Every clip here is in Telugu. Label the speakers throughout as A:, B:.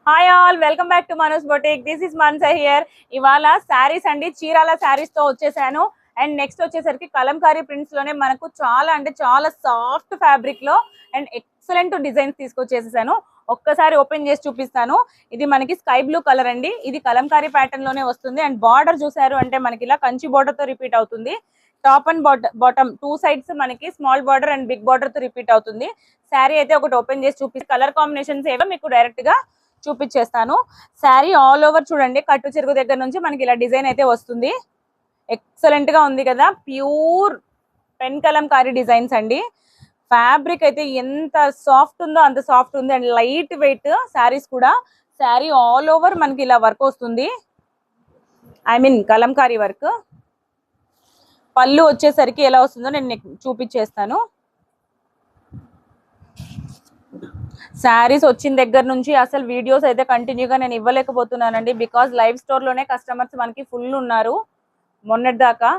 A: Hi all, welcome back to Manoj boutique. This is Mansa here. ఇవాళ శారీస్ అండి, చీరాల శారీస్ తో వచ్చేసాను. అండ్ నెక్స్ట్ వచ్చేసరికి కలంకారీ ప్రింట్స్ లోనే మనకు చాలా అంటే చాలా సాఫ్ట్ ఫ్యాబ్రిక్ లో అండ్ ఎక్సలెంట్ డిజైన్స్ తీసుకొచ్చేసేసాను. ఒక్కసారి ఓపెన్ చేసి చూపిస్తాను. ఇది మనకి స్కై బ్లూ కలర్ అండి. ఇది కలంకారీ ప్యాటర్న్ లోనే వస్తుంది. అండ్ బార్డర్ చూసారు అంటే మనకి ఇలా కంచి బార్డర్ తో రిపీట్ అవుతుంది. Top and bottom two sides మనకి small border and big border తో రిపీట్ అవుతుంది. శారీ అయితే ఒకటి ఓపెన్ చేసి చూపిస్తే కలర్ కాంబినేషన్స్ ఏవో మీకు డైరెక్ట్ గా చూపించేస్తాను. శారీ ఆల్ ఓవర్ చూడండి, కట్టు చెరుగు దగ్గర నుంచి మనకి ఇలా డిజైన్ అయితే వస్తుంది. ఎక్సలెంట్ గా ఉంది కదా, ప్యూర్ పెన్ కలంకారీ డిజైన్స్ అండి. ఫ్యాబ్రిక్ అయితే ఎంత సాఫ్ట్ ఉందో అంత సాఫ్ట్ ఉంది. అండ్ లైట్ వెయిట్ శారీస్ కూడా. శారీ ఆల్ ఓవర్ మనకి ఇలా వర్క్ వస్తుంది, ఐ మీన్ కలంకారీ వర్క్. పళ్ళు వచ్చేసరికి ఎలా వస్తుందో నేను చూపించేస్తాను. శారీస్ వచ్చిన దగ్గర నుంచి అసలు వీడియోస్ అయితే కంటిన్యూగా నేను ఇవ్వలేకపోతున్నానండి. బికాజ్ లైవ్ స్టోర్ లోనే కస్టమర్స్ మనకి ఫుల్ ఉన్నారు మొన్నటి దాకా.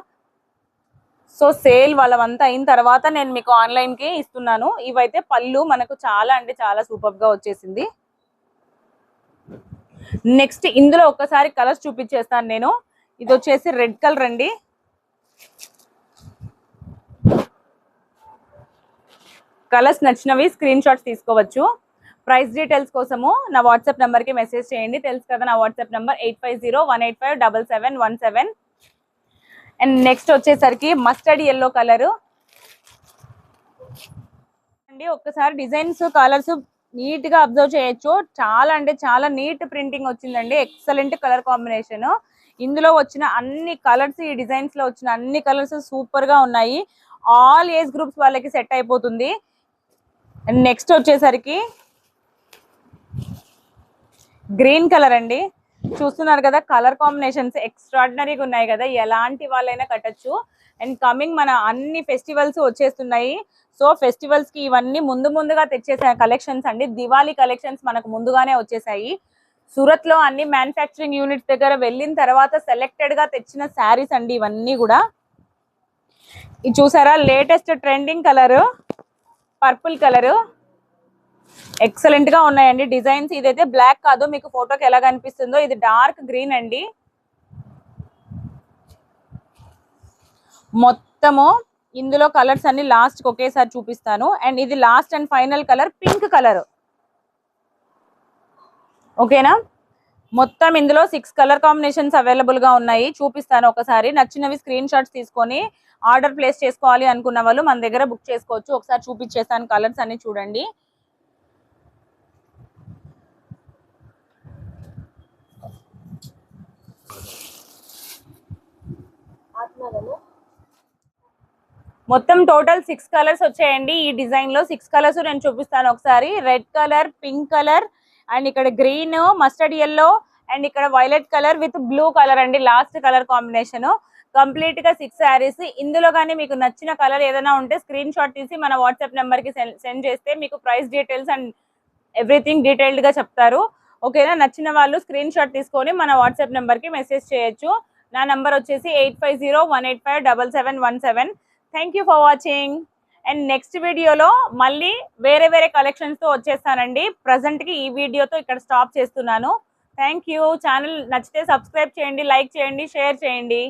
A: సో సేల్ వాళ్ళంతా అయిన తర్వాత నేను మీకు ఆన్లైన్ కి ఇస్తున్నాను. ఇవైతే పళ్ళు మనకు చాలా అంటే చాలా సూపర్ గా వచ్చేసింది. నెక్స్ట్ ఇందులో ఒక్కసారి కలర్స్ చూపించేస్తాను నేను. ఇది వచ్చేసి రెడ్ కలర్ అండి. కలర్స్ నచ్చినవి స్క్రీన్ షాట్స్ తీసుకోవచ్చు. ప్రైస్ డీటెయిల్స్ కోసము నా వాట్సాప్ నెంబర్కి మెసేజ్ చేయండి. తెలుసు కదా నా వాట్సాప్ నెంబర్ 8501857717. అండ్ నెక్స్ట్ వచ్చేసరికి మస్టర్డ్ ఎల్లో కలర్ అండి. ఒక్కసారి డిజైన్స్ కలర్స్ నీట్ గా అబ్జర్వ్ చేయొచ్చు. చాలా అంటే చాలా నీట్ ప్రింటింగ్ వచ్చిందండి. Excellent colour combination. ఇందులో వచ్చిన అన్ని కలర్స్, ఈ డిజైన్స్ లో వచ్చిన అన్ని కలర్స్ సూపర్ గా ఉన్నాయి. ఆల్ ఏజ్ గ్రూప్స్ వాళ్ళకి సెట్ అయిపోతుంది. అండ్ నెక్స్ట్ వచ్చేసరికి గ్రీన్ కలర్ అండి. చూస్తున్నారు కదా, కలర్ కాంబినేషన్స్ ఎక్స్ట్రాడినరీగా ఉన్నాయి కదా, ఎలాంటి వాళ్ళైనా కట్టచ్చు. అండ్ కమింగ్ మన అన్ని ఫెస్టివల్స్ వచ్చేస్తున్నాయి. సో ఫెస్టివల్స్ కి ఇవన్నీ ముందుగా తెచ్చేసే కలెక్షన్స్ అండి. దివాళీ కలెక్షన్స్ మనకు ముందుగానే వచ్చేసాయి. సూరత్ లో అన్ని మ్యానుఫ్యాక్చరింగ్ యూనిట్స్ దగ్గర వెళ్ళిన తర్వాత సెలెక్టెడ్ గా తెచ్చిన శారీస్ అండి ఇవన్నీ కూడా. ఇది చూసారా, latest trending colour purple colour. Excellent గా ఉన్నాయండి డిజైన్స్. ఇదైతే బ్లాక్ కాదు, మీకు ఫోటోకి ఎలా కనిపిస్తుందో ఇది డార్క్ గ్రీన్ అండి. మొత్తము ఇందులో కలర్స్ అన్ని లాస్ట్ కి ఒకేసారి చూపిస్తాను. అండ్ ఇది last and final colour pink colour. ఓకేనా, మొత్తం ఇందులో 6 కలర్ కాంబినేషన్స్ అవైలబుల్ గా ఉన్నాయి. చూపిస్తాను ఒకసారి. నచ్చినవి స్క్రీన్ షాట్స్ తీసుకొని ఆర్డర్ ప్లేస్ చేసుకోవాలి అనుకున్న వాళ్ళు మన దగ్గర బుక్ చేసుకోవచ్చు. ఒకసారి చూపించేస్తాను కలర్స్ అన్ని చూడండి. మొత్తం టోటల్ 6 కలర్స్ వచ్చాయండి ఈ డిజైన్ లో. 6 కలర్స్ నేను చూపిస్తాను ఒకసారి. Red colour, pink colour, and ఇక్కడ గ్రీన్, మస్టర్డ్ ఎల్లో, అండ్ ఇక్కడ violet colour with blue colour అండి లాస్ట్ కలర్ కాంబినేషన్. కంప్లీట్ గా 6 శారీస్. ఇందులో కానీ మీకు నచ్చిన కలర్ ఏదైనా ఉంటే స్క్రీన్ షాట్ తీసి మన వాట్సాప్ నెంబర్ కి సెండ్ చేస్తే మీకు price details and everything detailed గా చెప్తారు. ఓకేనా, నచ్చిన వాళ్ళు స్క్రీన్ షాట్ తీసుకొని మన వాట్సాప్ నెంబర్ కి మెసేజ్ చేయొచ్చు. నా నంబర్ వచ్చేసి 8501857717. Thank you for watching. And next వీడియోలో మళ్ళీ వేరే కలెక్షన్స్ తో వచ్చేస్తానండి. ప్రజెంట్ కి ఈ వీడియోతో ఇక్కడ స్టాప్ చేస్తున్నాను. Thank you. ఛానల్ నచ్చితే సబ్స్క్రైబ్ చేయండి, లైక్ చేయండి, షేర్ చేయండి.